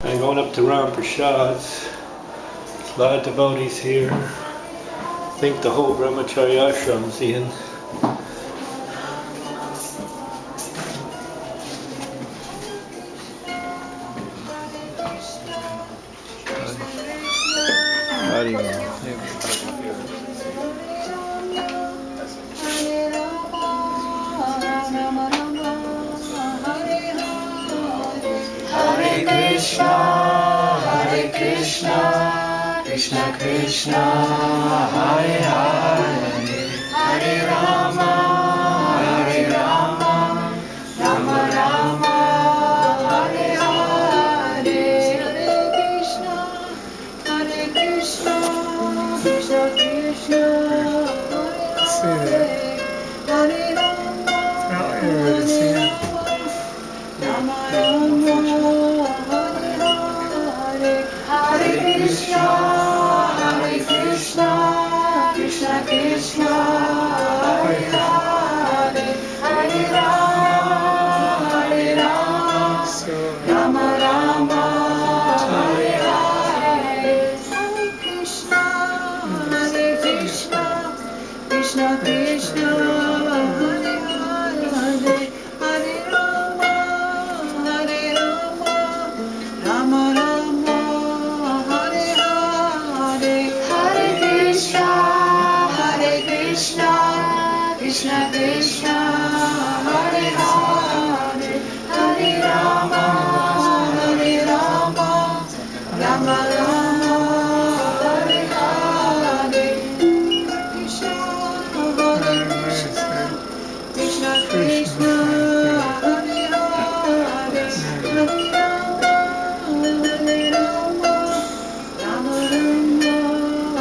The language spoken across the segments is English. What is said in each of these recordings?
I'm going up to Ram Prasad's. There's a lot of devotees here. I think the whole Brahmacharya ashram's in. Hare Krishna, Krishna Krishna, Hare Hare, Hare Rama, Hare Rama, Rama Rama, Hare Hare, Hare Krishna, Krishna Krishna, Hare Hare, Hare Rama, Hare Krishna, Krishna Krishna, Hare Hare, Hare Rama, Rama Rama, Hare Hare, Hare Krishna, Krishna Krishna, Hare Hare, Hare Rama, Rama Rama, Hare Hare, Hare Krishna, Krishna Krishna, Hare Hare, Hare Rama, Rama Rama, Hare Hare, Krishna, Krishna Krishna, Hare Hare, Hare Rama, Rama Rama,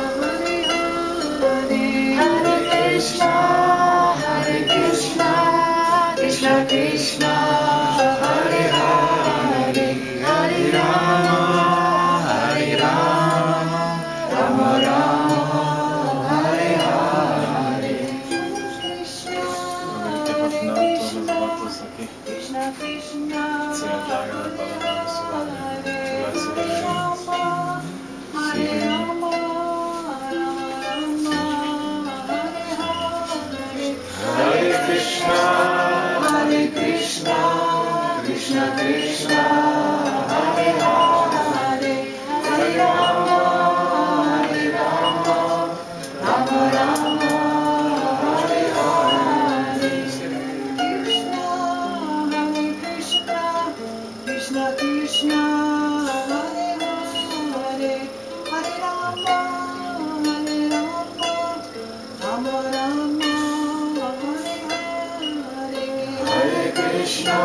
Hare Hare, Hare Krishna, Krishna Krishna, Hare Hare, Hare Rama, Rama Rama, Hare Hare, Krishna Krishna, Hare Rama, Hare Rama, Hare Krishna, Krishna Krishna, Hare Hare, Hare Rama, Rama Rama, Hare Hare, Krishna, Krishna, Hare Hare, Hare Rama, Rama Rama, Hare Krishna,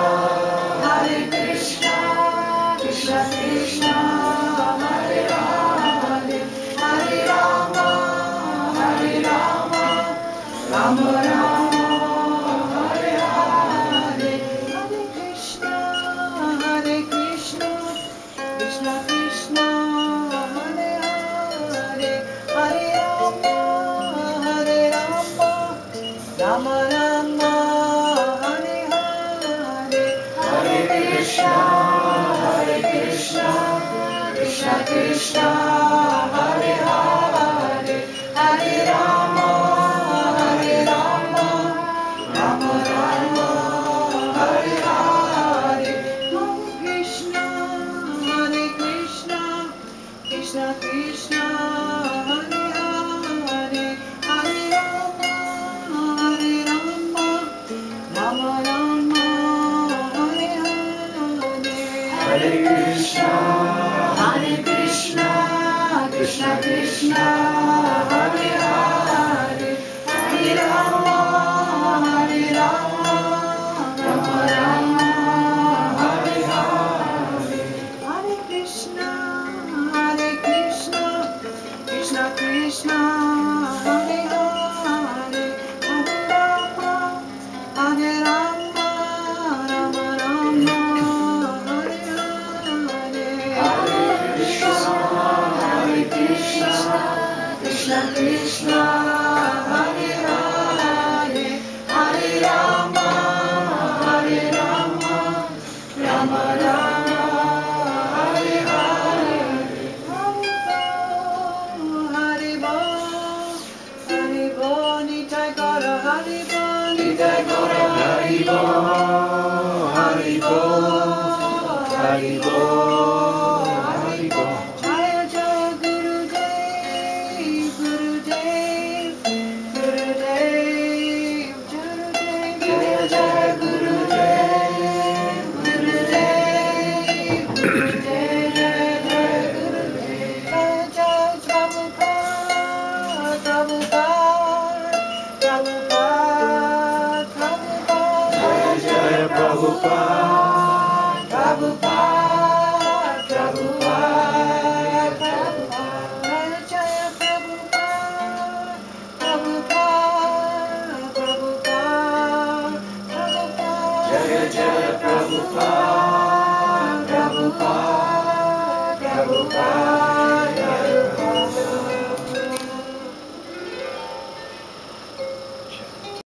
Krishna Krishna, Hare Hare, Hare Rama, Rama Rama, Hare Hare, Hare Krishna, Krishna Krishna, Hare Hare, Hare Rama, Rama Rama, Hare Hare, Hare Krishna, Krishna Krishna, Hare Hare, Hare Rama, Rama Rama, Hare Hare, Hare Krishna, Krishna Krishna, Hare Hare, Hare Rama, Rama Rama, Hare Hare, Hare Krishna, Krishna Krishna, Hare Hare, Hare Rama, Rama Rama, Hare Hare, Hare Krishna, Krishna Krishna, Hare Hare, Hare Rama, Rama Rama, Hare Hare, Hare Krishna, Krishna Krishna, Hare Hare, Hare Rama, Rama Rama, Hare Haribo, Haribo. Jaya Jaya Gurudev, Gurudev, Gurudev, Gurudev. Jaya Jaya Gurudev, Gurudev, Gurudev, Jaya Jaya Gurudev. Jaya Jaya Prabhupada, Prabhupada, Prabhupada, Prabhupada. Jaya Jaya Prabhupada, Prabhupada, Prabhupada, Prabhupada. Jaya Prabhupada, Prabhupada, Prabhupada, Prabhupada. Jaya Jaya Prabhupada, Prabhupada, Prabhupada.